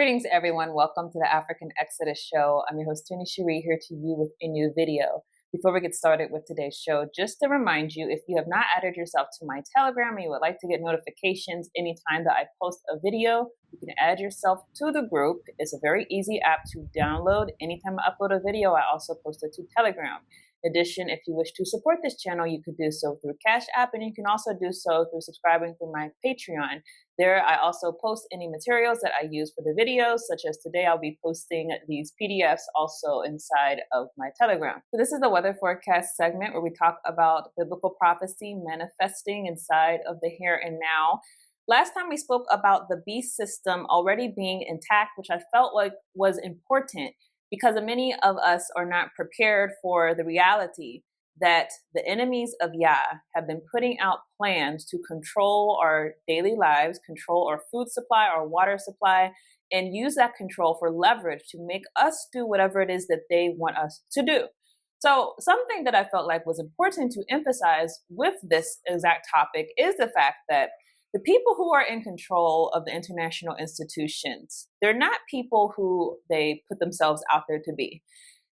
Greetings, everyone. Welcome to the African Exodus Show. I'm your host, Tuni Cherie, here to you with a new video. Before we get started with today's show, just to remind you, if you have not added yourself to my Telegram and you would like to get notifications anytime that I post a video, you can add yourself to the group. It's a very easy app to download. Anytime I upload a video, I also post it to Telegram. In addition, if you wish to support this channel, you could do so through Cash App, and you can also do so through subscribing through my Patreon. There, I also post any materials that I use for the videos, such as today I'll be posting these PDFs also inside of my Telegram. So this is the weather forecast segment where we talk about biblical prophecy manifesting inside of the here and now. Last time we spoke about the beast system already being intact, which I felt like was important because many of us are not prepared for the reality that the enemies of Yah have been putting out plans to control our daily lives, control our food supply, our water supply, and use that control for leverage to make us do whatever it is that they want us to do. So something that I felt like was important to emphasize with this exact topic is the fact that the people who are in control of the international institutions, they're not people who they put themselves out there to be.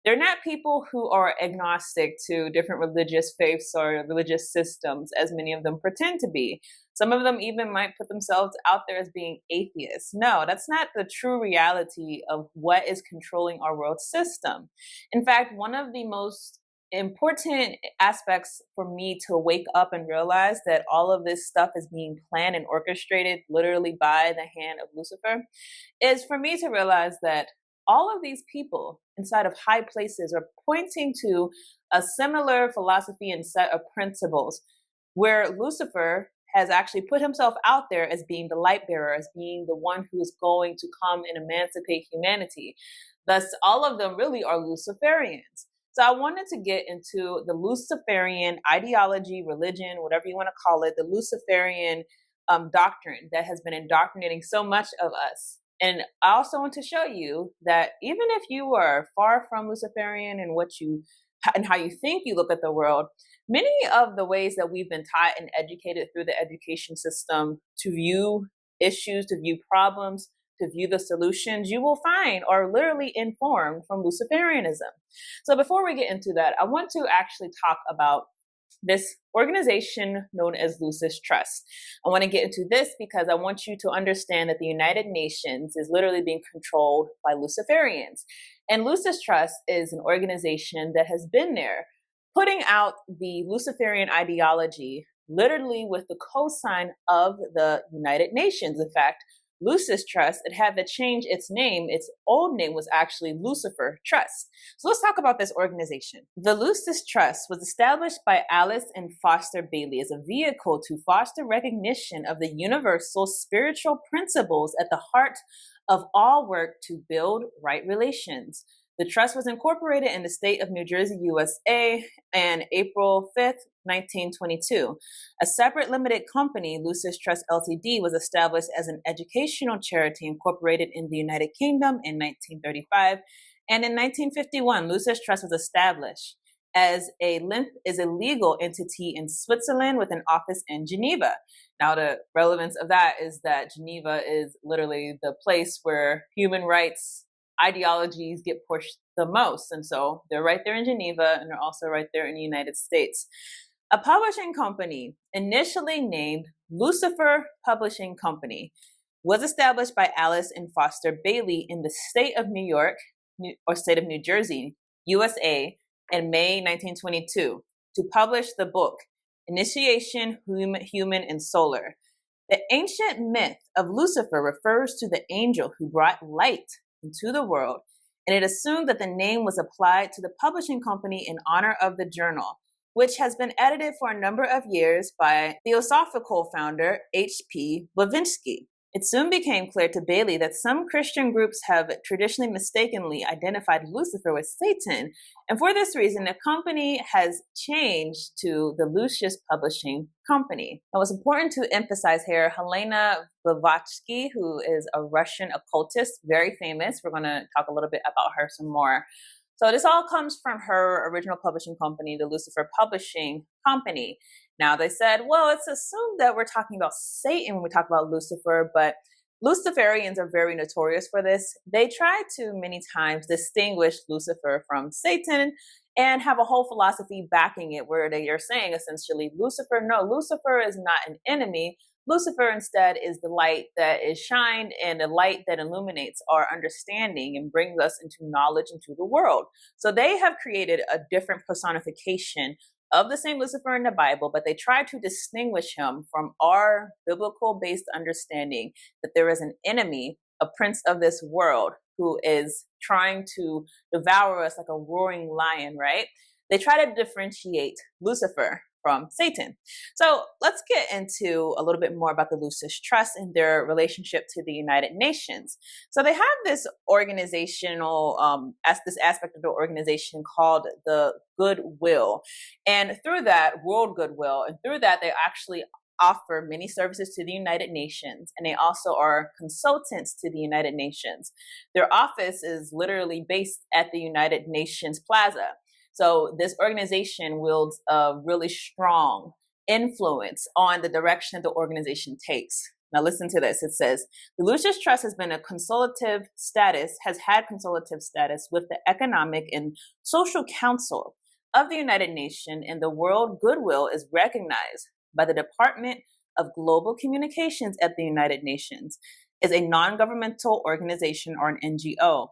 They're not people who are agnostic to different religious faiths or religious systems, as many of them pretend to be. Some of them even might put themselves out there as being atheists. No, that's not the true reality of what is controlling our world system. In fact, one of the most important aspects for me to wake up and realize that all of this stuff is being planned and orchestrated literally by the hand of Lucifer is for me to realize that all of these people inside of high places are pointing to a similar philosophy and set of principles where Lucifer has actually put himself out there as being the light bearer, as being the one who is going to come and emancipate humanity. Thus, all of them really are Luciferians. So I wanted to get into the Luciferian ideology, religion, whatever you want to call it, the Luciferian doctrine that has been indoctrinating so much of us. And I also want to show you that even if you are far from Luciferian and how you think you look at the world, many of the ways that we've been taught and educated through the education system to view issues, to view problems, to view the solutions, you will find are literally informed from Luciferianism. So before we get into that, I want to actually talk about this organization known as Lucis-Trust. I want to get into this because I want you to understand that the United Nations is literally being controlled by Luciferians. And Lucis-Trust is an organization that has been there putting out the Luciferian ideology literally with the cosign of the United Nations. In fact, Lucis-Trust, it had to change its name. Its old name was actually Lucifer Trust. So let's talk about this organization. The Lucis-Trust was established by Alice and Foster Bailey as a vehicle to foster recognition of the universal spiritual principles at the heart of all work to build right relations. The trust was incorporated in the state of New Jersey, USA, on April 5th, 1922. A separate limited company, Lucis-Trust Ltd., was established as an educational charity incorporated in the United Kingdom in 1935. And in 1951, Lucis-Trust was established as a legal entity in Switzerland with an office in Geneva. Now, the relevance of that is that Geneva is literally the place where human rights ideologies get pushed the most. And so they're right there in Geneva, and they're also right there in the United States. A publishing company, initially named Lucifer Publishing Company, was established by Alice and Foster Bailey in the state of New York, or state of New Jersey, USA, in May 1922 to publish the book, Initiation, Human, and Solar. The ancient myth of Lucifer refers to the angel who brought light into the world, and it assumed that the name was applied to the publishing company in honor of the journal, which has been edited for a number of years by Theosophical founder H.P. Blavatsky. It soon became clear to Bailey that some Christian groups have traditionally mistakenly identified Lucifer with Satan, and for this reason, the company has changed to the Lucis Publishing Company. Now, what's important to emphasize here, Helena Blavatsky, who is a Russian occultist, very famous. We're going to talk a little bit about her some more. So this all comes from her original publishing company, the Lucifer Publishing Company. Now they said, well, it's assumed that we're talking about Satan when we talk about Lucifer, but Luciferians are very notorious for this. They try to many times distinguish Lucifer from Satan and have a whole philosophy backing it where they are saying essentially, Lucifer is not an enemy. Lucifer instead is the light that is shined and the light that illuminates our understanding and brings us into knowledge into the world. So they have created a different personification of the same Lucifer in the Bible, but they try to distinguish him from our biblical based understanding that there is an enemy, a prince of this world who is trying to devour us like a roaring lion, right? They try to differentiate Lucifer from Satan. So let's get into a little bit more about the Luciferians and their relationship to the United Nations. So they have this organizational, this aspect of the organization called the Goodwill. And through that, world goodwill, and through that, they actually offer many services to the United Nations, and they also are consultants to the United Nations. Their office is literally based at the United Nations Plaza. So this organization wields a really strong influence on the direction that the organization takes. Now listen to this. It says, the Lucis Trust has had consultative status with the Economic and Social Council of the United Nations, and the world goodwill is recognized by the Department of Global Communications at the United Nations as a non-governmental organization or an NGO.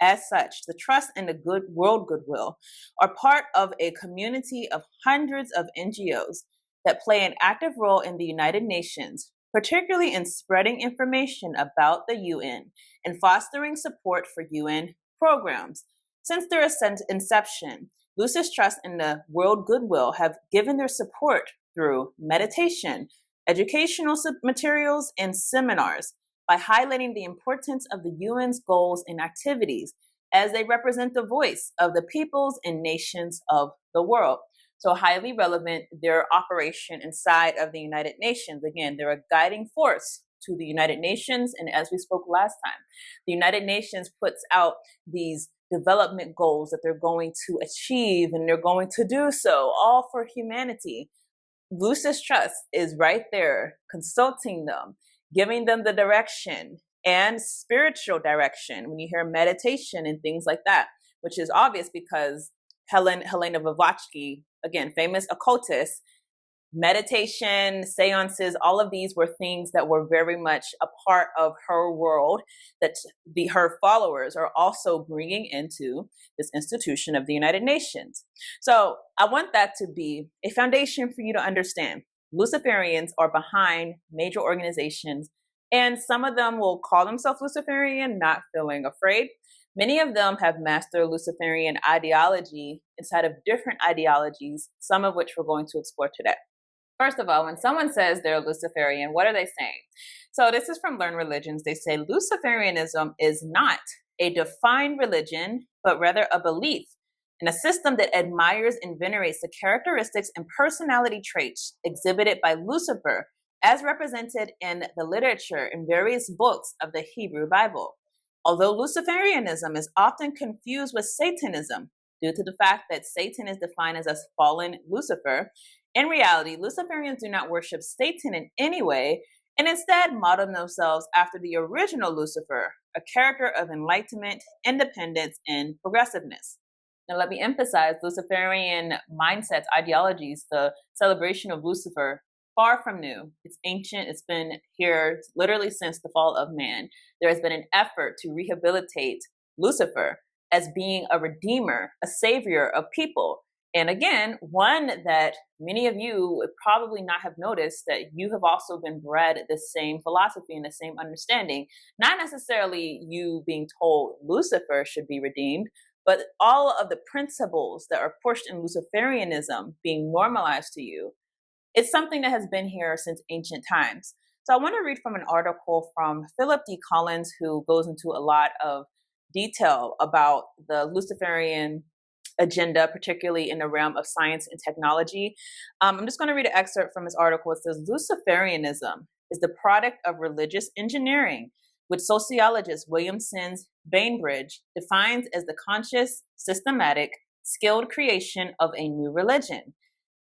As such, the Trust and the World Goodwill are part of a community of hundreds of NGOs that play an active role in the United Nations, particularly in spreading information about the UN and fostering support for UN programs. Since their inception, Lucis Trust and the World Goodwill have given their support through meditation, educational materials, and seminars, by highlighting the importance of the UN's goals and activities as they represent the voice of the peoples and nations of the world. So highly relevant, their operation inside of the United Nations. Again, they're a guiding force to the United Nations. And as we spoke last time, the United Nations puts out these development goals that they're going to achieve, and they're going to do so all for humanity. Lucis Trust is right there consulting them, giving them the direction and spiritual direction when you hear meditation and things like that, which is obvious because Helena Blavatsky, again, famous occultist, meditation, seances, all of these were things that were very much a part of her world that her followers are also bringing into this institution of the United Nations. So I want that to be a foundation for you to understand. Luciferians are behind major organizations, and some of them will call themselves Luciferian, not feeling afraid. Many of them have mastered Luciferian ideology inside of different ideologies, some of which we're going to explore today. First of all, when someone says they're Luciferian, what are they saying? So this is from Learn Religions. They say Luciferianism is not a defined religion, but rather a belief in a system that admires and venerates the characteristics and personality traits exhibited by Lucifer as represented in the literature in various books of the Hebrew Bible. Although Luciferianism is often confused with Satanism due to the fact that Satan is defined as a fallen Lucifer, in reality, Luciferians do not worship Satan in any way, and instead model themselves after the original Lucifer, a character of enlightenment, independence, and progressiveness. Now, let me emphasize Luciferian mindsets, ideologies, the celebration of Lucifer, far from new. It's ancient. It's been here literally since the fall of man. There has been an effort to rehabilitate Lucifer as being a redeemer, a savior of people. And again, one that many of you would probably not have noticed, that you have also been bred the same philosophy and the same understanding. Not necessarily you being told Lucifer should be redeemed, but all of the principles that are pushed in Luciferianism being normalized to you. It's something that has been here since ancient times. So I want to read from an article from Philip D. Collins, who goes into a lot of detail about the Luciferian agenda, particularly in the realm of science and technology. I'm just going to read an excerpt from his article. It says, Luciferianism is the product of religious engineering, which sociologist William Sins Bainbridge defines as the conscious, systematic, skilled creation of a new religion.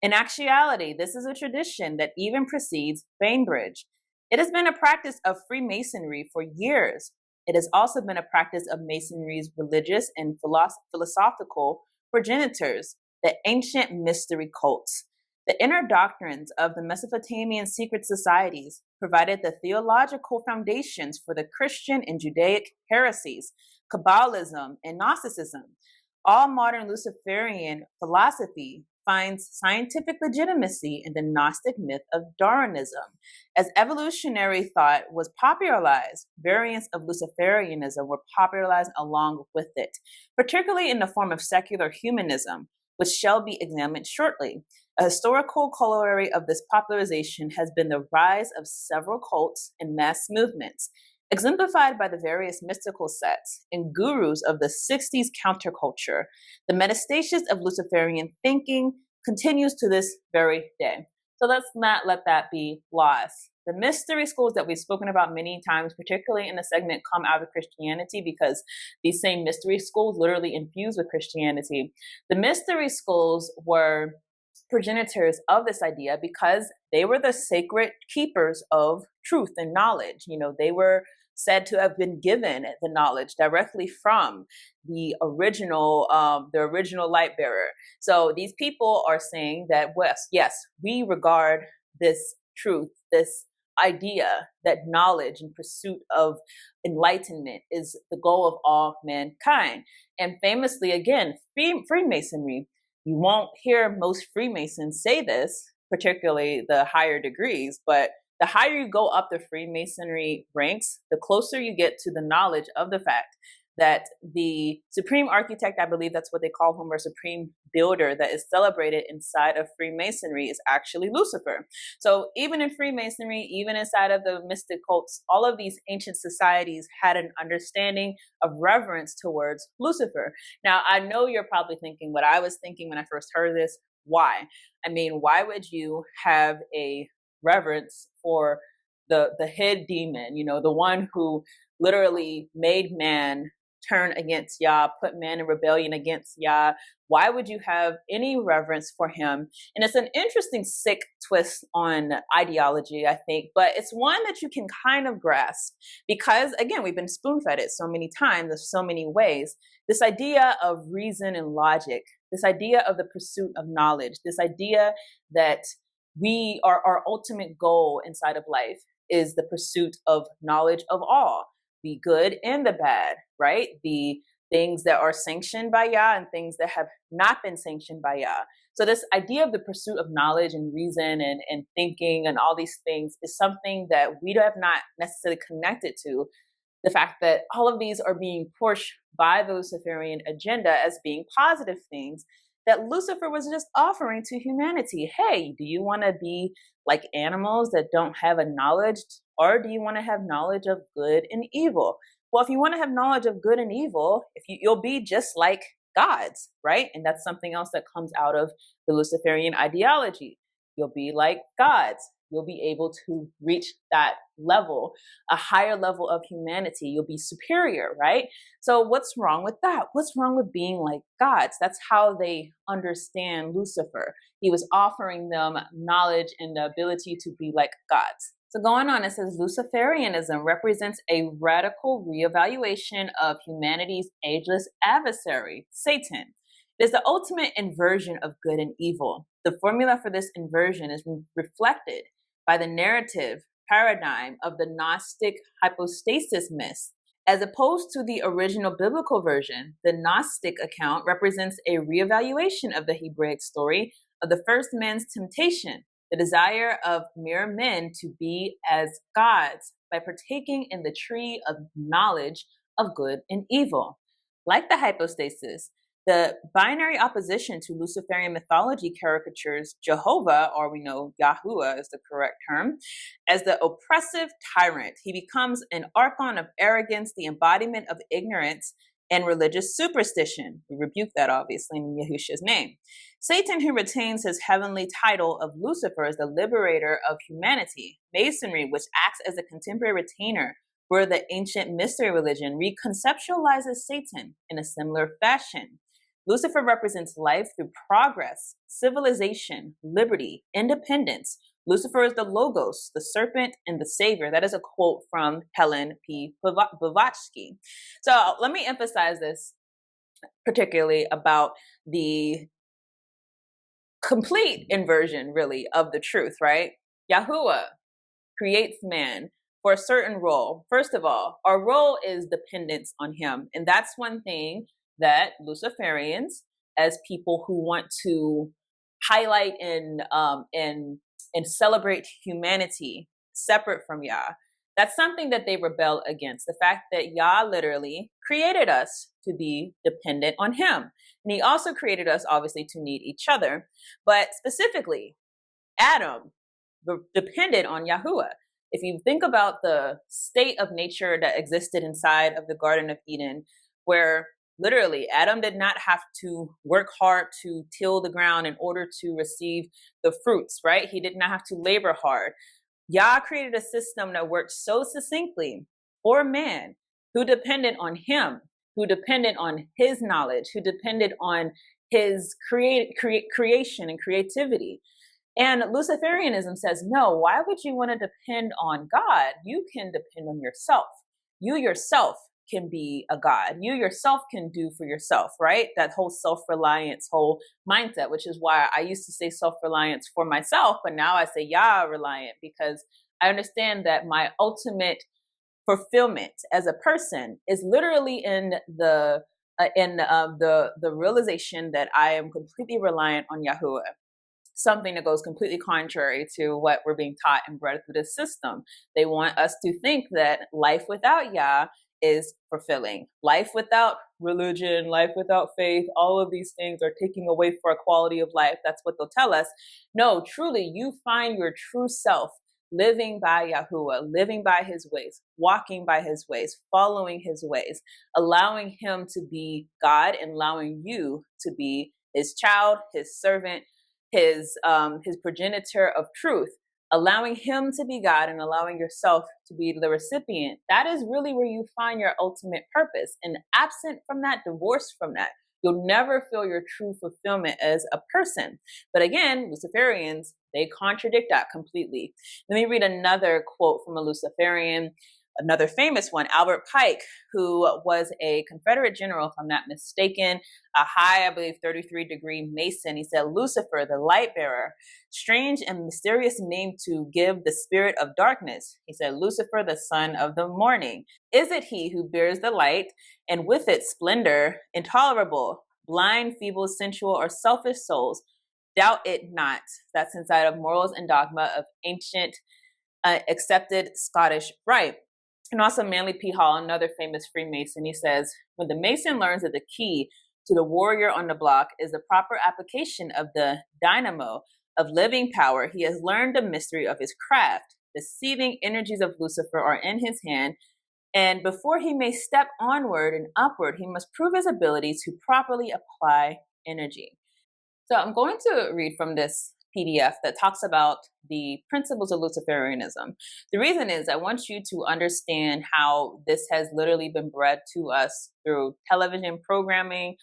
In actuality, this is a tradition that even precedes Bainbridge. It has been a practice of Freemasonry for years. It has also been a practice of Masonry's religious and philosophical progenitors, the ancient mystery cults. The inner doctrines of the Mesopotamian secret societies provided the theological foundations for the Christian and Judaic heresies, Kabbalism, and Gnosticism. All modern Luciferian philosophy finds scientific legitimacy in the Gnostic myth of Darwinism. As evolutionary thought was popularized, variants of Luciferianism were popularized along with it, particularly in the form of secular humanism, which shall be examined shortly. A historical corollary of this popularization has been the rise of several cults and mass movements, exemplified by the various mystical sects and gurus of the 60s counterculture. The metastasis of Luciferian thinking continues to this very day. So let's not let that be lost. The mystery schools that we've spoken about many times, particularly in the segment Come Out of Christianity, because these same mystery schools literally infuse with Christianity. The mystery schools were progenitors of this idea because they were the sacred keepers of truth and knowledge. They were said to have been given the knowledge directly from the original light bearer. So these people are saying that, yes, we regard this truth, this idea that knowledge and pursuit of enlightenment is the goal of all mankind. And famously, again, Freemasonry, you won't hear most Freemasons say this, particularly the higher degrees, but the higher you go up the Freemasonry ranks, the closer you get to the knowledge of the fact that the supreme architect, I believe that's what they call him, or supreme builder that is celebrated inside of Freemasonry is actually Lucifer. So even in Freemasonry, even inside of the mystic cults, all of these ancient societies had an understanding of reverence towards Lucifer. Now, I know you're probably thinking what I was thinking when I first heard this. Why? I mean, why would you have a reverence for the head demon, the one who literally made man turn against Yah, put man in rebellion against Yah? Why would you have any reverence for him? And it's an interesting, sick twist on ideology, I think, but it's one that you can kind of grasp because, again, we've been spoon-fed it so many times, there's so many ways. This idea of reason and logic, this idea of the pursuit of knowledge, this idea that our ultimate goal inside of life is the pursuit of knowledge of all, the good and the bad, right? The things that are sanctioned by Yah and things that have not been sanctioned by Yah. So this idea of the pursuit of knowledge and reason and thinking and all these things is something that we have not necessarily connected to the fact that all of these are being pushed by the Luciferian agenda as being positive things that Lucifer was just offering to humanity. Hey, do you want to be like animals that don't have a knowledge, or do you want to have knowledge of good and evil? Well, if you want to have knowledge of good and evil, you'll be just like gods, right? And that's something else that comes out of the Luciferian ideology. You'll be like gods. You'll be able to reach that level, a higher level of humanity. You'll be superior, right? So what's wrong with that? What's wrong with being like gods? That's how they understand Lucifer. He was offering them knowledge and the ability to be like gods. So going on, it says Luciferianism represents a radical reevaluation of humanity's ageless adversary, Satan. It is the ultimate inversion of good and evil. The formula for this inversion is reflected by the narrative paradigm of the Gnostic hypostasis myth. As opposed to the original biblical version, the Gnostic account represents a reevaluation of the Hebraic story of the first man's temptation, the desire of mere men to be as gods by partaking in the tree of knowledge of good and evil. Like the hypostasis, the binary opposition to Luciferian mythology caricatures Jehovah, or we know Yahuwah is the correct term, as the oppressive tyrant. He becomes an archon of arrogance, the embodiment of ignorance and religious superstition. We rebuke that, obviously, in Yahushua's name. Satan, who retains his heavenly title of Lucifer, is the liberator of humanity. Masonry, which acts as a contemporary retainer for the ancient mystery religion, reconceptualizes Satan in a similar fashion. Lucifer represents life through progress, civilization, liberty, independence, Lucifer is the logos, the serpent, and the savior. That is a quote from Helen P. Blavatsky. So let me emphasize this particularly about the complete inversion, really, of the truth, right? Yahuwah creates man for a certain role. First of all, our role is dependence on him. And that's one thing that Luciferians, as people who want to highlight and celebrate humanity separate from Yah, that's something that they rebel against. The fact that Yah literally created us to be dependent on him. And he also created us, obviously, to need each other. But specifically, Adam depended on Yahuwah. If you think about the state of nature that existed inside of the Garden of Eden, where literally Adam did not have to work hard to till the ground in order to receive the fruits, right? He did not have to labor hard. Yah created a system that worked so succinctly for man, who depended on him, who depended on his knowledge, who depended on his creation and creativity. And Luciferianism says, no, why would you want to depend on God? You can depend on yourself. You yourself can be a God. You yourself can do for yourself, right? That whole self-reliance, whole mindset, which is why I used to say self-reliance for myself, but now I say Yah reliant, because I understand that my ultimate fulfillment as a person is literally in the realization that I am completely reliant on Yahuwah. Something that goes completely contrary to what we're being taught and bred through this system. They want us to think that life without Yah is fulfilling. Life without religion, life without faith, all of these things are taking away for our quality of life. That's what they'll tell us. No, truly, you find your true self living by Yahuwah, living by his ways, walking by his ways, following his ways, allowing him to be God and allowing you to be his child, his servant, his progenitor of truth, allowing him to be God and allowing yourself to be the recipient. That is really where you find your ultimate purpose. And absent from that, divorced from that, you'll never feel your true fulfillment as a person. But again, Luciferians, they contradict that completely. Let me read another quote from a Luciferian, another famous one, Albert Pike, who was a Confederate general, if I'm not mistaken, a high, I believe, 33-degree Mason. He said, Lucifer, the light bearer, strange and mysterious name to give the spirit of darkness. He said, Lucifer, the son of the morning. Is it he who bears the light, and with it splendor intolerable, blind, feeble, sensual, or selfish souls? Doubt it not. That's inside of Morals and Dogma of Ancient Accepted Scottish Rite. And also Manly P. Hall, another famous Freemason, he says, when the Mason learns that the key to the warrior on the block is the proper application of the dynamo of living power, he has learned the mystery of his craft. The seething energies of Lucifer are in his hand, and before he may step onward and upward, he must prove his ability to properly apply energy. So I'm going to read from this PDF that talks about the principles of Luciferianism. The reason is I want you to understand how this has literally been bred to us through television programming,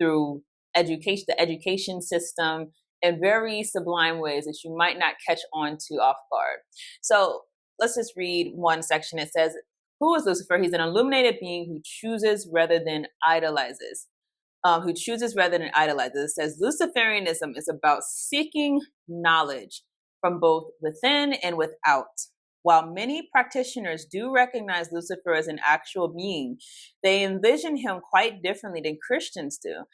through education, the education system, in very sublime ways that you might not catch on to off guard. So let's just read one section. It says, who is Lucifer? He's an illuminated being who chooses rather than idolizes. It says Luciferianism is about seeking knowledge from both within and without. While many practitioners do recognize Lucifer as an actual being, they envision him quite differently than Christians do,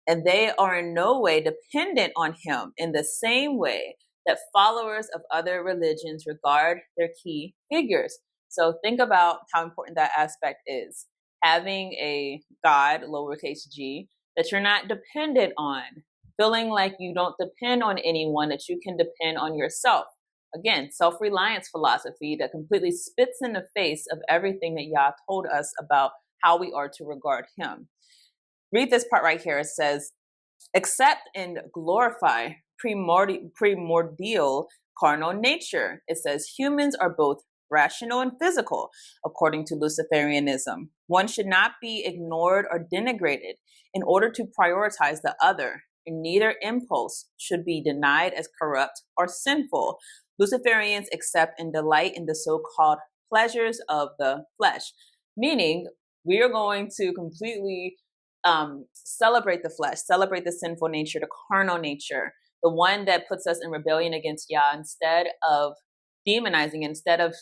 and they are in no way dependent on him in the same way that followers of other religions regard their key figures. So think about how important that aspect is. Having a God, lowercase g, that you're not dependent on, feeling like you don't depend on anyone, that you can depend on yourself. Again, self-reliance philosophy that completely spits in the face of everything that Yah told us about how we are to regard him. Read this part right here. It says, accept and glorify primordial carnal nature. It says humans are both rational and physical, according to Luciferianism. One should not be ignored or denigrated in order to prioritize the other. and neither impulse should be denied as corrupt or sinful. Luciferians accept and delight in the so-called pleasures of the flesh, meaning we are going to completely celebrate the flesh, celebrate the sinful nature, the carnal nature, the one that puts us in rebellion against Yah. Instead of demonizing it, instead of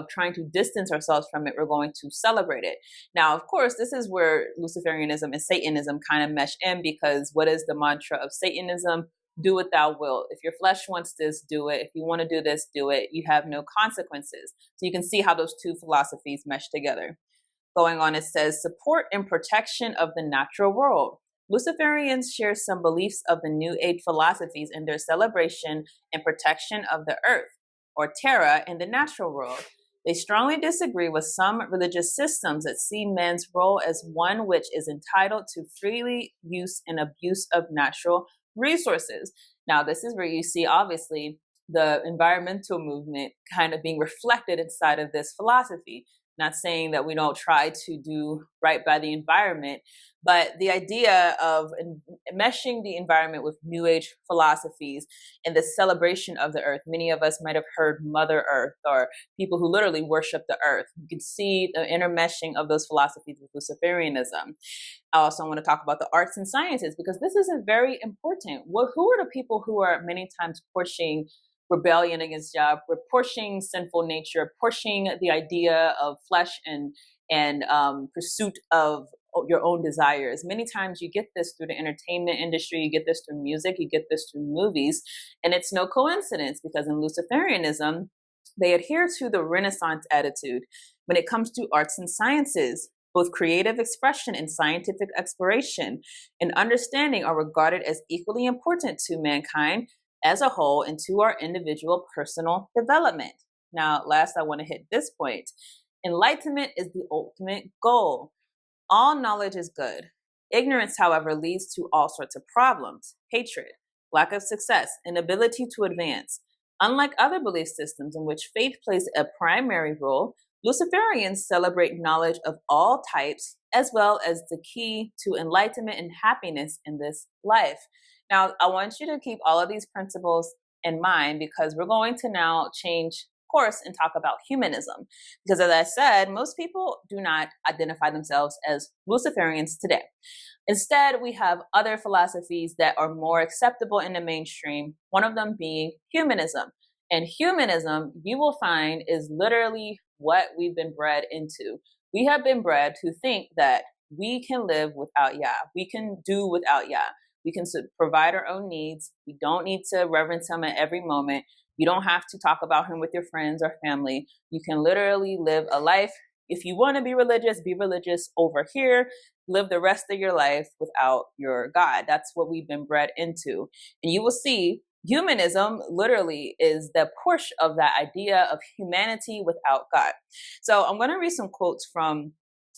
trying to distance ourselves from it, we're going to celebrate it. Now, of course, this is where Luciferianism and Satanism kind of mesh in, because what is the mantra of Satanism? Do what thou wilt. If your flesh wants this, do it. If you want to do this, do it. You have no consequences. So you can see how those two philosophies mesh together. Going on, it says, support and protection of the natural world. Luciferians share some beliefs of the New Age philosophies in their celebration and protection of the earth, or terra, in the natural world. They strongly disagree with some religious systems that see man's role as one which is entitled to freely use and abuse of natural resources. Now, this is where you see, obviously, the environmental movement kind of being reflected inside of this philosophy. Not saying that we don't try to do right by the environment, but the idea of meshing the environment with New Age philosophies and the celebration of the earth. Many of us might have heard Mother Earth, or people who literally worship the earth. You can see the intermeshing of those philosophies with Luciferianism. I also want to talk about the arts and sciences, because this is very important. Who are the people who are many times pushing rebellion against Yah? We're pushing sinful nature, pushing the idea of flesh and pursuit of your own desires. Many times you get this through the entertainment industry, you get this through music, you get this through movies, and it's no coincidence, because in Luciferianism, they adhere to the Renaissance attitude when it comes to arts and sciences. Both creative expression and scientific exploration and understanding are regarded as equally important to mankind as a whole and to our individual personal development. Now, last, I want to hit this point. Enlightenment is the ultimate goal. All knowledge is good. Ignorance, however, leads to all sorts of problems: hatred, lack of success, inability to advance. Unlike other belief systems in which faith plays a primary role, Luciferians celebrate knowledge of all types as well as the key to enlightenment and happiness in this life. Now, I want you to keep all of these principles in mind, because we're going to now change course and talk about humanism. Because as I said, most people do not identify themselves as Luciferians today. Instead, we have other philosophies that are more acceptable in the mainstream, one of them being humanism. And humanism, you will find, is literally what we've been bred into. We have been bred to think that we can live without Yah. We can do without Yah. We can provide our own needs. We don't need to reverence him at every moment. You don't have to talk about him with your friends or family. You can literally live a life. If you want to be religious over here. Live the rest of your life without your God. That's what we've been bred into. And you will see humanism literally is the push of that idea of humanity without God. So I'm going to read some quotes from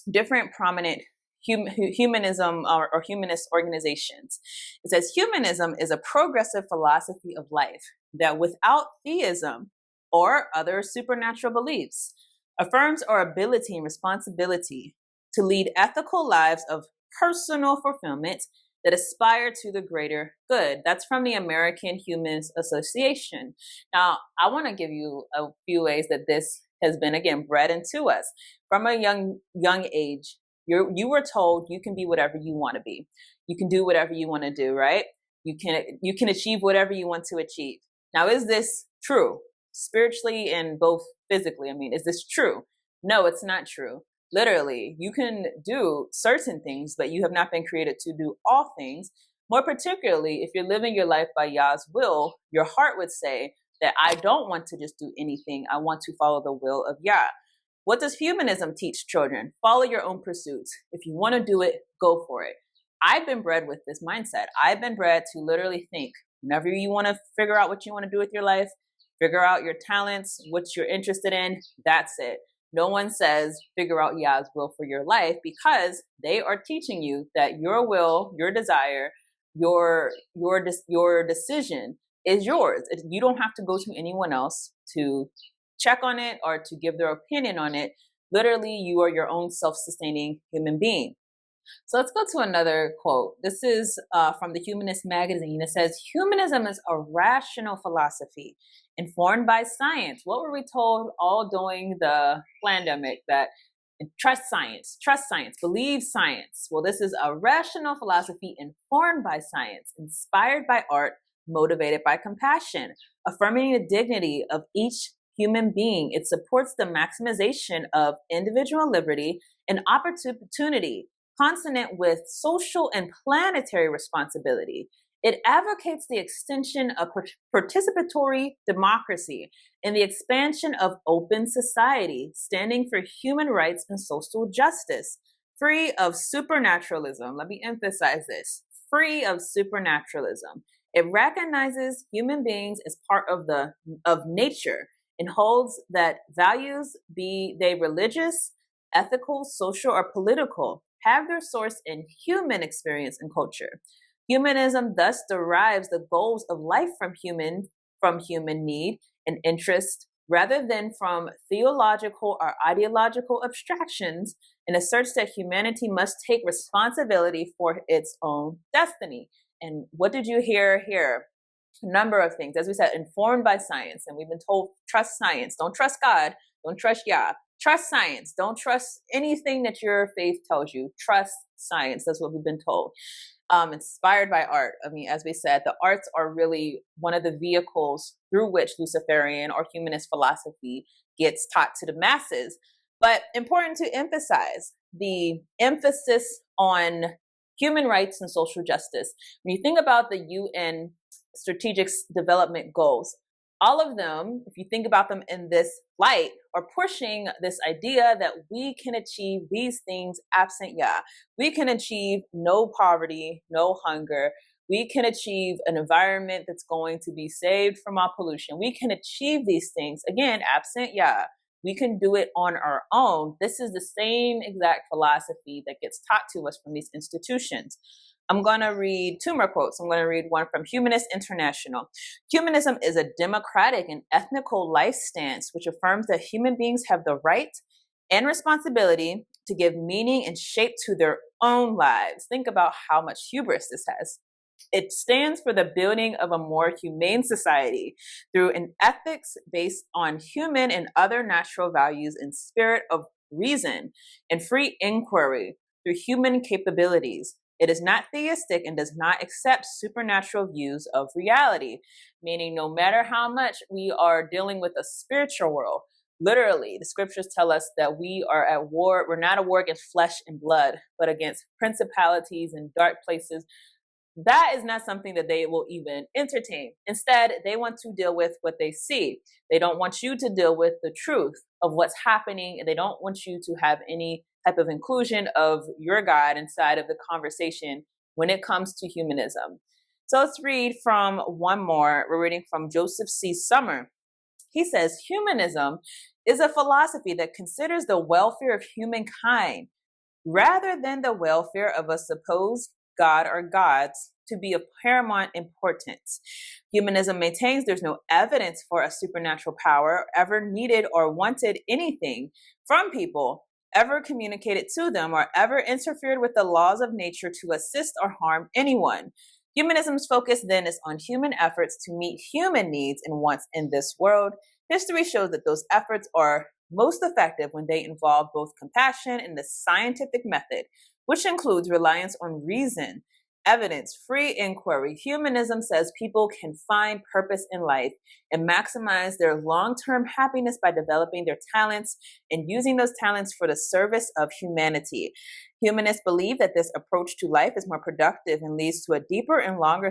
different prominent humanism or humanist organizations. It says, humanism is a progressive philosophy of life that without theism or other supernatural beliefs affirms our ability and responsibility to lead ethical lives of personal fulfillment that aspire to the greater good. That's from the American Humanist Association. Now, I want to give you a few ways that this has been, again, bred into us. From a young age, you were told you can be whatever you want to be. You can do whatever you want to do, right? You can achieve whatever you want to achieve. Now, is this true? Spiritually and both physically, is this true? No, it's not true. Literally, you can do certain things, but you have not been created to do all things. More particularly, if you're living your life by Yah's will, your heart would say that I don't want to just do anything. I want to follow the will of Yah. What does humanism teach children? Follow your own pursuits. If you want to do it, go for it. I've been bred with this mindset. I've been bred to literally think, whenever you want to figure out what you want to do with your life, figure out your talents, what you're interested in, that's it. No one says figure out Yah's will for your life, because they are teaching you that your will, your desire, your decision is yours. You don't have to go to anyone else to check on it or to give their opinion on it. Literally, you are your own self-sustaining human being. So let's go to another quote. This is from the Humanist magazine. It says, humanism is a rational philosophy informed by science. What were we told all during the pandemic? That trust science, believe science. Well, this is a rational philosophy informed by science, inspired by art, motivated by compassion, affirming the dignity of each human being. It supports the maximization of individual liberty and opportunity, consonant with social and planetary responsibility. It advocates the extension of participatory democracy and the expansion of open society, standing for human rights and social justice, free of supernaturalism. Let me emphasize this: free of supernaturalism. It recognizes human beings as part of nature and holds that values, be they religious, ethical, social, or political, have their source in human experience and culture. Humanism thus derives the goals of life from human need and interest, rather than from theological or ideological abstractions, and asserts that humanity must take responsibility for its own destiny. And what did you hear here? A number of things. As we said, informed by science. And we've been told, trust science. Don't trust God. Don't trust Yah. Trust science. Don't trust anything that your faith tells you. Trust science. That's what we've been told. Inspired by art. I mean, as we said, the arts are really one of the vehicles through which Luciferian or humanist philosophy gets taught to the masses. But important to emphasize the emphasis on human rights and social justice. When you think about the UN Strategic Development Goals, all of them, if you think about them in this light, are pushing this idea that we can achieve these things absent Yah. We can achieve no poverty, no hunger. We can achieve an environment that's going to be saved from all pollution. We can achieve these things, again, absent Yah. We can do it on our own. This is the same exact philosophy that gets taught to us from these institutions. I'm going to read two more quotes. I'm going to read one from Humanist International. Humanism is a democratic and ethnical life stance which affirms that human beings have the right and responsibility to give meaning and shape to their own lives. Think about how much hubris this has. It stands for the building of a more humane society through an ethics based on human and other natural values and spirit of reason and free inquiry through human capabilities. It is not theistic and does not accept supernatural views of reality, meaning no matter how much we are dealing with a spiritual world, literally, the scriptures tell us that we are at war. We're not at war against flesh and blood, but against principalities and dark places. That is not something that they will even entertain. Instead, they want to deal with what they see. They don't want you to deal with the truth of what's happening, and they don't want you to have any type of inclusion of your God inside of the conversation when it comes to humanism. So let's read from one more. We're reading from Joseph C. Summer. He says, humanism is a philosophy that considers the welfare of humankind rather than the welfare of a supposed God or gods to be of paramount importance. Humanism maintains there's no evidence for a supernatural power ever needed or wanted anything from people, ever communicated to them, or ever interfered with the laws of nature to assist or harm anyone. Humanism's focus then is on human efforts to meet human needs and wants in this world. History shows that those efforts are most effective when they involve both compassion and the scientific method, which includes reliance on reason, evidence, free inquiry. Humanism says people can find purpose in life and maximize their long-term happiness by developing their talents and using those talents for the service of humanity. Humanists believe that this approach to life is more productive and leads to a deeper and longer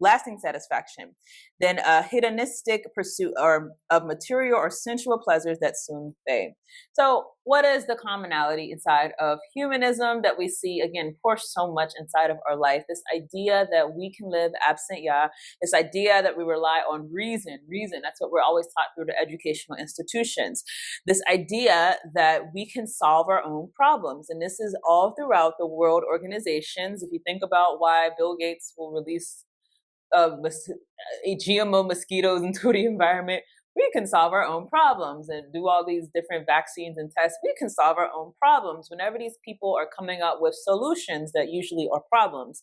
lasting satisfaction than a hedonistic pursuit of material or sensual pleasures that soon fade. So what is the commonality inside of humanism that we see, again, push so much inside of our life? This idea that we can live absent Yah, this idea that we rely on reason, that's what we're always taught through the educational institutions. This idea that we can solve our own problems. And this is all throughout the world organizations. If you think about why Bill Gates will release GMO mosquitoes into the environment, we can solve our own problems and do all these different vaccines and tests. We can solve our own problems. Whenever these people are coming up with solutions that usually are problems,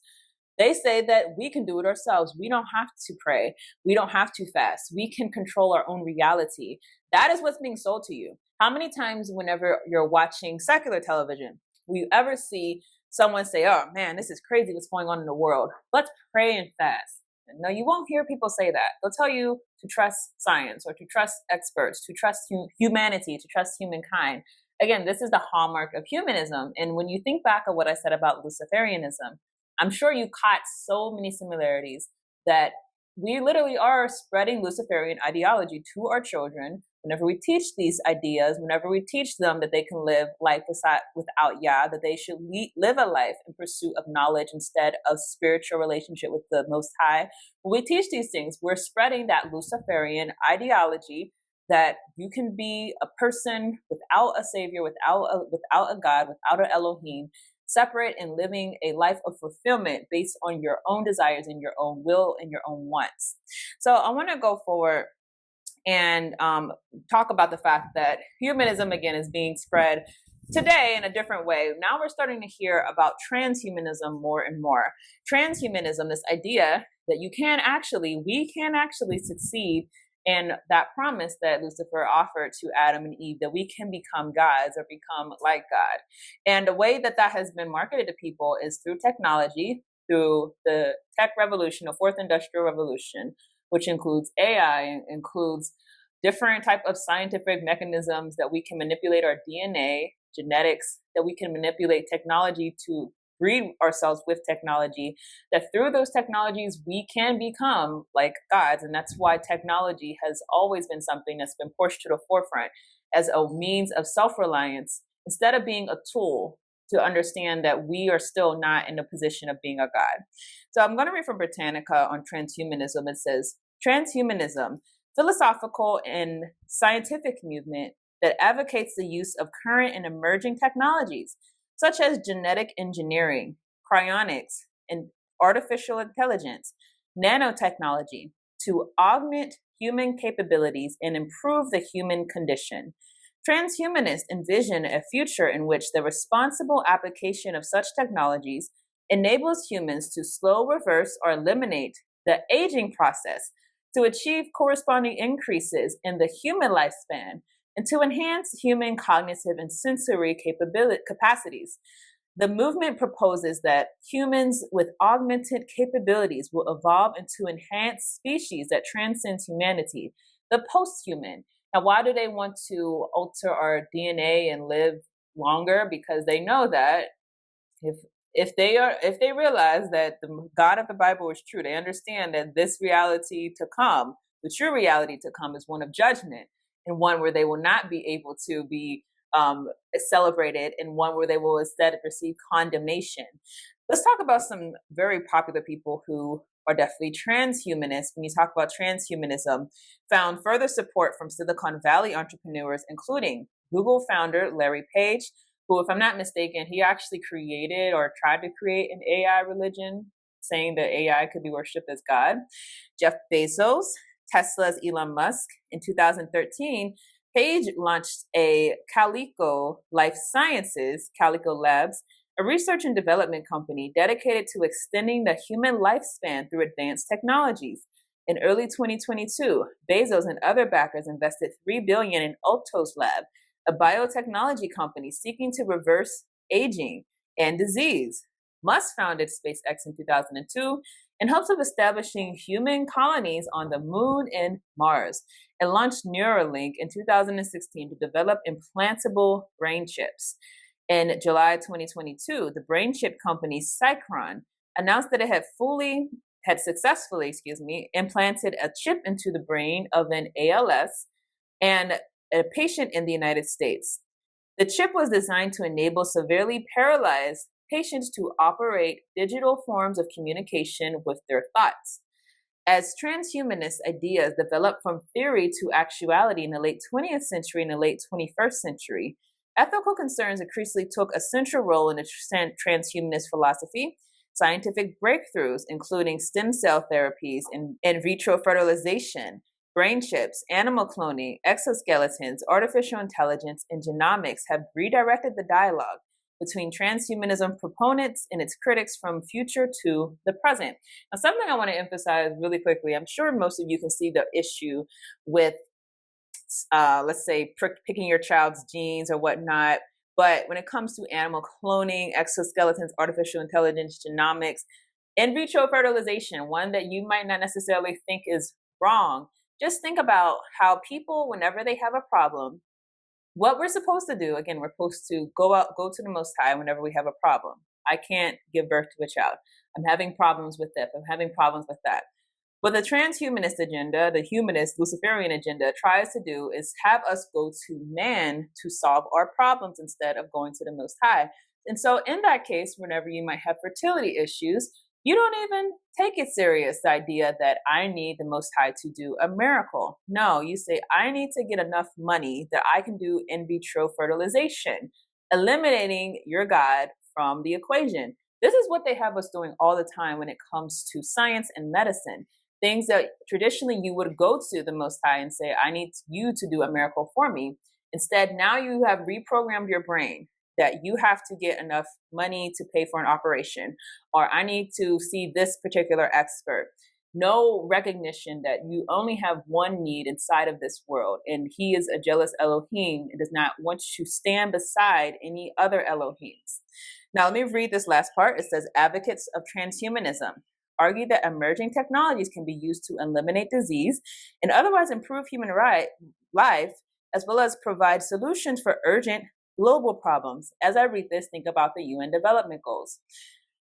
they say that we can do it ourselves. We don't have to pray. We don't have to fast. We can control our own reality. That is what's being sold to you. How many times whenever you're watching secular television, will you ever see someone say, oh man, this is crazy what's going on in the world. Let's pray and fast. No, you won't hear people say that. They'll tell you to trust science or to trust experts, to trust humanity, to trust humankind. Again, this is the hallmark of humanism. And when you think back of what I said about Luciferianism, I'm sure you caught so many similarities that we literally are spreading Luciferian ideology to our children. Whenever we teach these ideas, whenever we teach them that they can live life without Yah, that they should live a life in pursuit of knowledge instead of spiritual relationship with the Most High, when we teach these things, we're spreading that Luciferian ideology that you can be a person without a savior, without a God, without an Elohim, separate and living a life of fulfillment based on your own desires and your own will and your own wants. So I want to go forward and talk about the fact that humanism, again, is being spread today in a different way. Now we're starting to hear about transhumanism more and more. Transhumanism, this idea that we can actually succeed in that promise that Lucifer offered to Adam and Eve, that we can become gods or become like God. And the way that has been marketed to people is through technology, through the tech revolution, the fourth industrial revolution, which includes AI, includes different type of scientific mechanisms that we can manipulate our DNA, genetics, that we can manipulate technology to breed ourselves with technology, that through those technologies, we can become like gods. And that's why technology has always been something that's been pushed to the forefront as a means of self-reliance, instead of being a tool to understand that we are still not in a position of being a god. So I'm going to read from Britannica on transhumanism. It says, transhumanism, philosophical and scientific movement that advocates the use of current and emerging technologies, such as genetic engineering, cryonics, and artificial intelligence, nanotechnology, to augment human capabilities and improve the human condition. Transhumanists envision a future in which the responsible application of such technologies enables humans to slow, reverse, or eliminate the aging process, to achieve corresponding increases in the human lifespan, and to enhance human cognitive and sensory capacities. The movement proposes that humans with augmented capabilities will evolve into enhanced species that transcends humanity, the post-human. Now, why do they want to alter our DNA and live longer? Because they know that if they realize that the God of the Bible is true, they understand that this reality to come, the true reality to come, is one of judgment, and one where they will not be able to be celebrated, and one where they will instead receive condemnation. Let's talk about some very popular people who are definitely transhumanists. When you talk about transhumanism, found further support from Silicon Valley entrepreneurs, including Google founder Larry Page, who, if I'm not mistaken, he actually created or tried to create an AI religion, saying that AI could be worshipped as God. Jeff Bezos, Tesla's Elon Musk. In 2013, Page launched a Calico Life Sciences, Calico Labs, a research and development company dedicated to extending the human lifespan through advanced technologies. In early 2022, Bezos and other backers invested $3 billion in Ultos Lab, a biotechnology company seeking to reverse aging and disease. Musk founded SpaceX in 2002 in hopes of establishing human colonies on the moon and Mars, and launched Neuralink in 2016 to develop implantable brain chips. In July 2022, the brain chip company Cycron announced that it had successfully implanted a chip into the brain of an ALS and a patient in the United States. The chip was designed to enable severely paralyzed patients to operate digital forms of communication with their thoughts. As transhumanist ideas developed from theory to actuality in the late 20th century and the late 21st century, ethical concerns increasingly took a central role in the transhumanist philosophy. Scientific breakthroughs, including stem cell therapies and in vitro fertilization, Brain chips, animal cloning, exoskeletons, artificial intelligence, and genomics have redirected the dialogue between transhumanism proponents and its critics from future to the present. Now, something I want to emphasize really quickly, I'm sure most of you can see the issue with, let's say, picking your child's genes or whatnot. But when it comes to animal cloning, exoskeletons, artificial intelligence, genomics, in vitro fertilization, one that you might not necessarily think is wrong, just think about how people, whenever they have a problem, what we're supposed to do, again, we're supposed to go to the Most High whenever we have a problem. I can't give birth to a child. I'm having problems with this. I'm having problems with that. What the transhumanist agenda, the humanist Luciferian agenda tries to do is have us go to man to solve our problems instead of going to the Most High. And so in that case, whenever you might have fertility issues, you don't even take it serious, the idea that I need the Most High to do a miracle. No, you say, I need to get enough money that I can do in vitro fertilization, eliminating your God from the equation. This is what they have us doing all the time when it comes to science and medicine. Things that traditionally you would go to the Most High and say, I need you to do a miracle for me. Instead, now you have reprogrammed your brain that you have to get enough money to pay for an operation, or I need to see this particular expert. No recognition that you only have one need inside of this world, and he is a jealous Elohim and does not want you to stand beside any other Elohims. Now, let me read this last part. It says, advocates of transhumanism argue that emerging technologies can be used to eliminate disease and otherwise improve human life, as well as provide solutions for urgent global problems. As I read this, think about the UN Development Goals.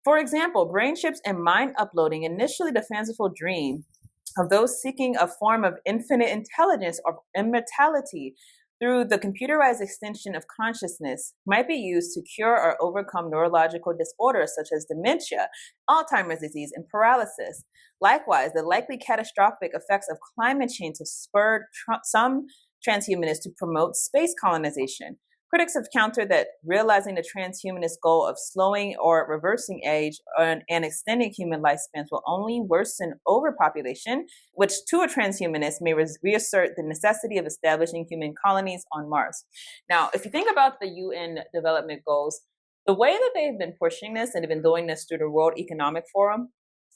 For example, brain chips and mind uploading, initially the fanciful dream of those seeking a form of infinite intelligence or immortality through the computerized extension of consciousness, might be used to cure or overcome neurological disorders such as dementia, Alzheimer's disease, and paralysis. Likewise, the likely catastrophic effects of climate change have spurred some transhumanists to promote space colonization. Critics have countered that realizing the transhumanist goal of slowing or reversing age and extending human lifespans will only worsen overpopulation, which to a transhumanist may reassert the necessity of establishing human colonies on Mars. Now, if you think about the UN Development Goals, the way that they've been pushing this and have been doing this through the World Economic Forum,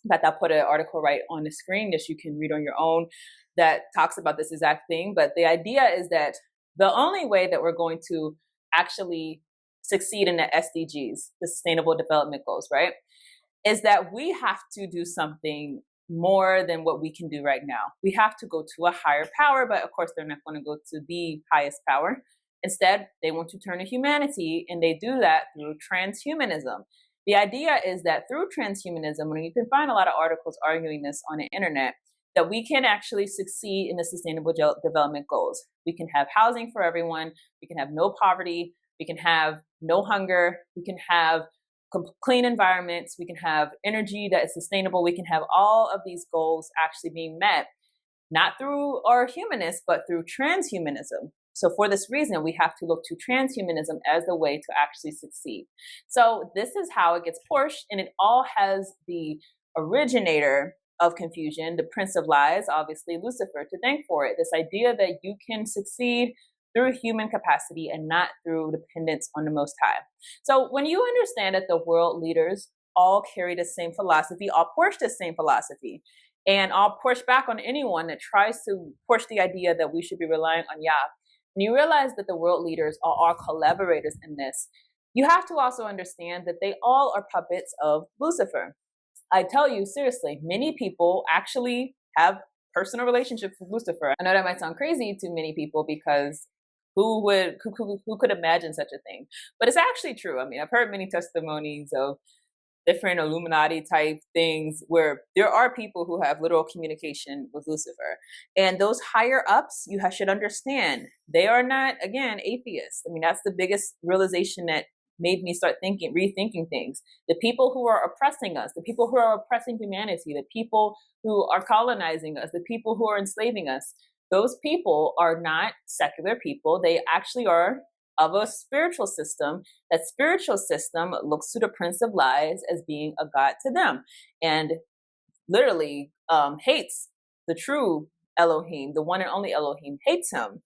in fact, I'll put an article right on the screen that you can read on your own that talks about this exact thing. But the idea is that the only way that we're going to actually succeed in the SDGs, the Sustainable Development Goals, right, is that we have to do something more than what we can do right now. We have to go to a higher power, but of course they're not going to go to the highest power. Instead, they want to turn to humanity, and they do that through transhumanism. The idea is that through transhumanism, and you can find a lot of articles arguing this on the internet, that we can actually succeed in the Sustainable Development Goals. We can have housing for everyone. We can have no poverty. We can have no hunger. We can have clean environments. We can have energy that is sustainable. We can have all of these goals actually being met, not through our humanists, but through transhumanism. So for this reason, we have to look to transhumanism as the way to actually succeed. So this is how it gets pushed, and it all has the originator of confusion, the prince of lies, obviously Lucifer, to thank for it. This idea that you can succeed through human capacity and not through dependence on the Most High. So when you understand that the world leaders all carry the same philosophy, all push the same philosophy, and all push back on anyone that tries to push the idea that we should be relying on Yah, and you realize that the world leaders are all collaborators in this, you have to also understand that they all are puppets of Lucifer. I tell you, seriously, many people actually have personal relationships with Lucifer. I know that might sound crazy to many people because who could imagine such a thing? But it's actually true. I mean, I've heard many testimonies of different Illuminati type things where there are people who have literal communication with Lucifer. And those higher ups, you should understand, they are not, again, atheists. I mean, that's the biggest realization that made me start rethinking things. The people who are oppressing us, the people who are oppressing humanity, the people who are colonizing us, the people who are enslaving us, those people are not secular people. They actually are of a spiritual system. That spiritual system looks to the prince of lies as being a god to them, and literally hates the true Elohim, the one and only Elohim, hates him.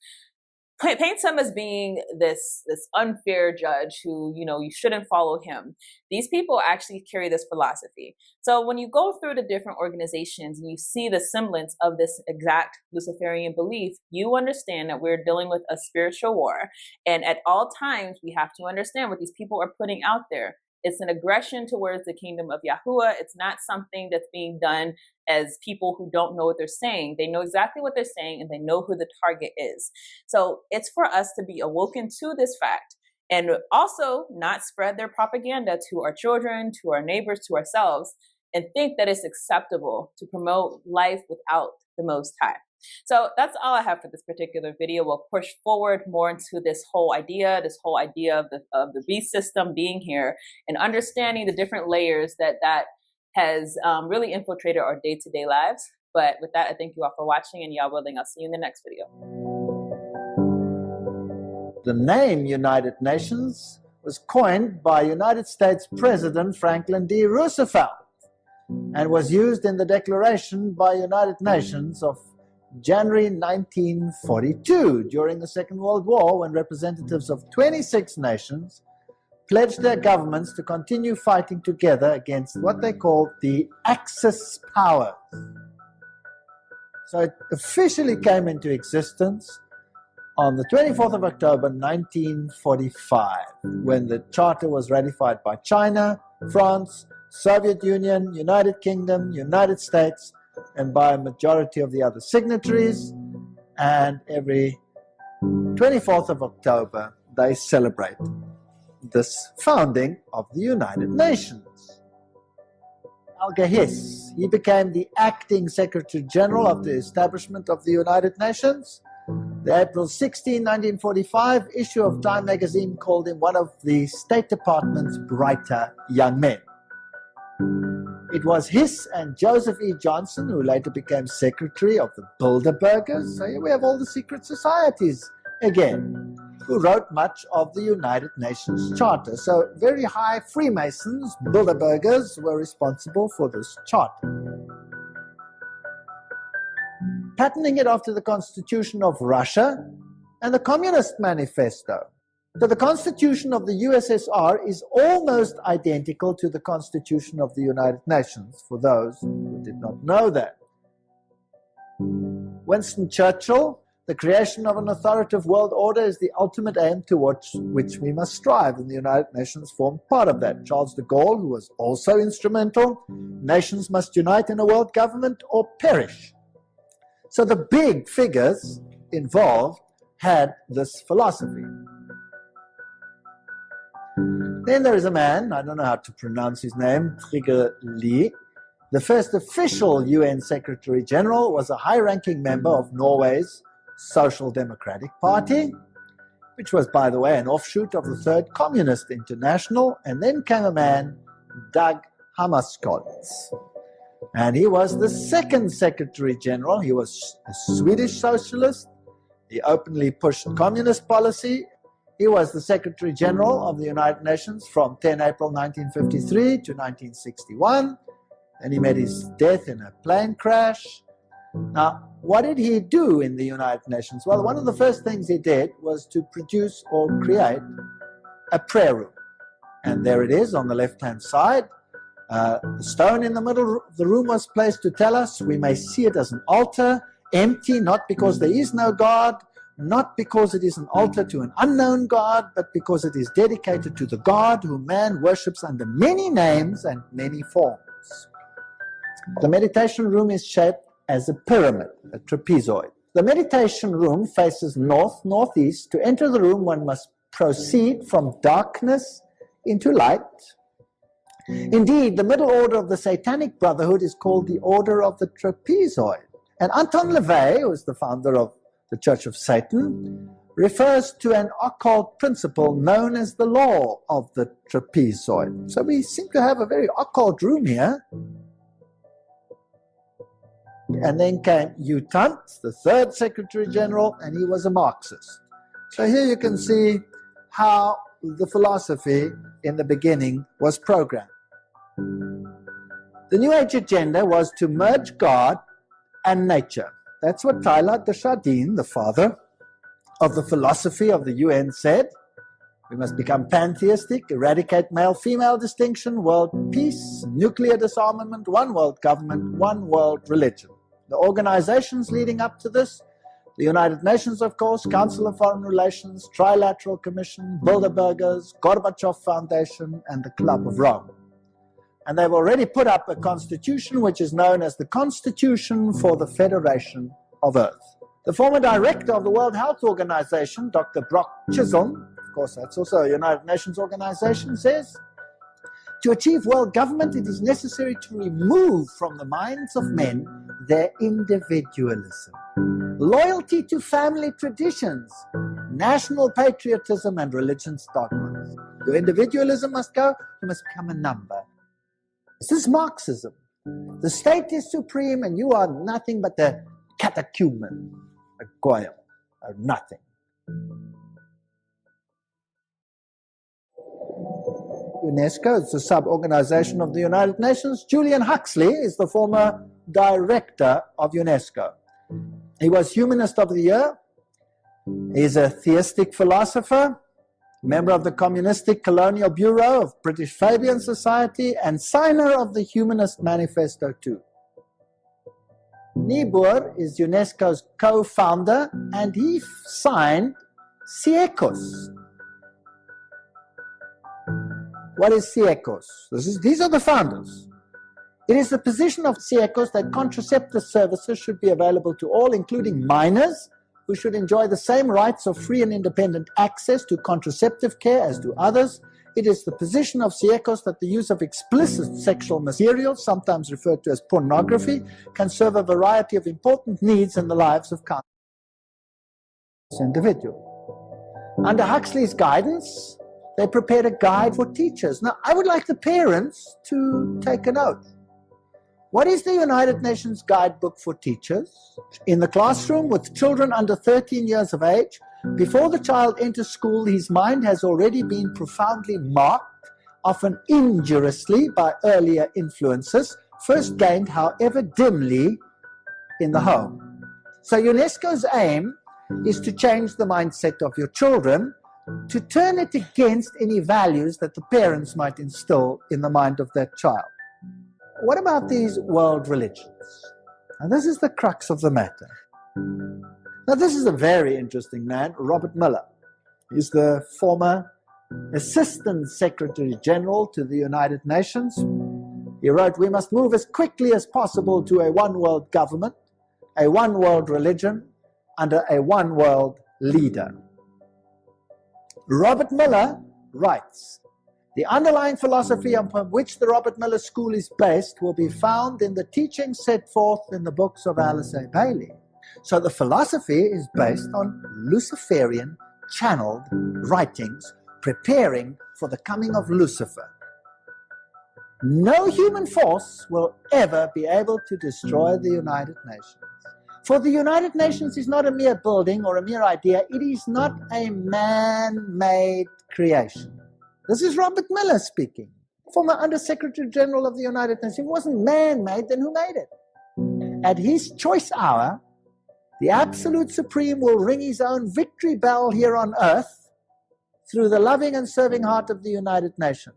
Paints him as being this unfair judge who, you shouldn't follow him. These people actually carry this philosophy. So when you go through the different organizations and you see the semblance of this exact Luciferian belief, you understand that we're dealing with a spiritual war. And at all times, we have to understand what these people are putting out there. It's an aggression towards the kingdom of Yahuwah. It's not something that's being done as people who don't know what they're saying. They know exactly what they're saying and they know who the target is. So it's for us to be awoken to this fact and also not spread their propaganda to our children, to our neighbors, to ourselves, and think that it's acceptable to promote life without the Most High. So that's all I have for this particular video. We'll push forward more into this whole idea of the beast system being here and understanding the different layers that has really infiltrated our day-to-day lives. But with that, I thank you all for watching, and y'all willing, I'll see you in the next video. The name United Nations was coined by United States President Franklin D. Roosevelt and was used in the Declaration by United Nations of January 1942 during the Second World War, when representatives of 26 nations pledged their governments to continue fighting together against what they called the Axis powers. So it officially came into existence on the 24th of October 1945, when the Charter was ratified by China, France, Soviet Union, United Kingdom, United States, and by a majority of the other signatories. And every 24th of October, they celebrate this founding of the United Nations. Al-Gahis, he became the acting Secretary General of the establishment of the United Nations. The April 16, 1945 issue of Time magazine called him one of the State Department's brighter young men. It was Hiss and Joseph E. Johnson who later became secretary of the Bilderbergers. So here we have all the secret societies again, who wrote much of the United Nations Charter. So very high Freemasons, Bilderbergers, were responsible for this charter. Patterning it after the Constitution of Russia and the Communist Manifesto. So the Constitution of the USSR is almost identical to the Constitution of the United Nations, for those who did not know that. Winston Churchill, the creation of an authoritative world order is the ultimate aim towards which we must strive, and the United Nations formed part of that. Charles de Gaulle, who was also instrumental, nations must unite in a world government or perish. So the big figures involved had this philosophy. Then there is a man, I don't know how to pronounce his name, Trygve Lie. The first official UN Secretary General was a high-ranking member of Norway's Social Democratic Party, which was, by the way, an offshoot of the Third Communist International. And then came a man, Dag Hammarskjöld. And he was the second Secretary General. He was a Swedish socialist. He openly pushed communist policy. He was the Secretary General of the United Nations from 10 April 1953 to 1961. And he met his death in a plane crash. Now, what did he do in the United Nations? Well, one of the first things he did was to produce or create a prayer room. And there it is on the left-hand side. The stone in the middle of the room was placed to tell us we may see it as an altar, empty, not because there is no God, not because it is an altar to an unknown God, but because it is dedicated to the God whom man worships under many names and many forms. The meditation room is shaped as a pyramid, a trapezoid. The meditation room faces north-northeast. To enter the room, one must proceed from darkness into light. Indeed, the middle order of the Satanic Brotherhood is called the Order of the Trapezoid. And Anton LaVey, who is the founder of the Church of Satan, refers to an occult principle known as the law of the trapezoid. So we seem to have a very occult room here. And then came Utant, the third Secretary General, and he was a Marxist. So here you can see how the philosophy in the beginning was programmed. The New Age agenda was to merge God and nature. That's what Teilhard de Chardin, the father of the philosophy of the UN, said. We must become pantheistic, eradicate male-female distinction, world peace, nuclear disarmament, one world government, one world religion. The organizations leading up to this, the United Nations, of course, Council of Foreign Relations, Trilateral Commission, Bilderbergers, Gorbachev Foundation, and the Club of Rome. And they've already put up a constitution which is known as the Constitution for the Federation of Earth. The former director of the World Health Organization, Dr. Brock Chisholm, of course that's also a United Nations organization, says, to achieve world government it is necessary to remove from the minds of men their individualism, loyalty to family traditions, national patriotism and religion's dogmas. Your individualism must go, you must become a number. This is Marxism. The state is supreme and you are nothing but the catechumen, a goyim, a nothing. UNESCO is a sub-organization of the United Nations. Julian Huxley is the former director of UNESCO. He was Humanist of the Year. He's a theistic philosopher, member of the Communistic Colonial Bureau of British Fabian Society, and signer of the Humanist Manifesto too. Niebuhr is UNESCO's co-founder, and he signed CIECOS. What is CIECOS? These are the founders. It is the position of CIECOS that contraceptive services should be available to all, including minors, who should enjoy the same rights of free and independent access to contraceptive care as do others. It is the position of CIECOS that the use of explicit sexual material, sometimes referred to as pornography, can serve a variety of important needs in the lives of countless individuals. Under Huxley's guidance, they prepared a guide for teachers. Now, I would like the parents to take a note. What is the United Nations Guidebook for Teachers? In the classroom with children under 13 years of age, before the child enters school, his mind has already been profoundly marked, often injuriously by earlier influences, first gained, however dimly, in the home. So UNESCO's aim is to change the mindset of your children, to turn it against any values that the parents might instill in the mind of that child. What about these world religions? And this is the crux of the matter. Now, this is a very interesting man, Robert Miller. He's the former Assistant Secretary General to the United Nations. He wrote, "We must move as quickly as possible to a one-world government, a one-world religion, under a one-world leader." Robert Miller writes, "The underlying philosophy upon which the Robert Miller School is based will be found in the teachings set forth in the books of Alice A. Bailey." So the philosophy is based on Luciferian channeled writings preparing for the coming of Lucifer. No human force will ever be able to destroy the United Nations. For the United Nations is not a mere building or a mere idea. It is not a man-made creation. This is Robert Miller speaking, former Under-Secretary General of the United Nations. If it wasn't man-made, then who made it? At his choice hour, the Absolute Supreme will ring his own victory bell here on earth through the loving and serving heart of the United Nations.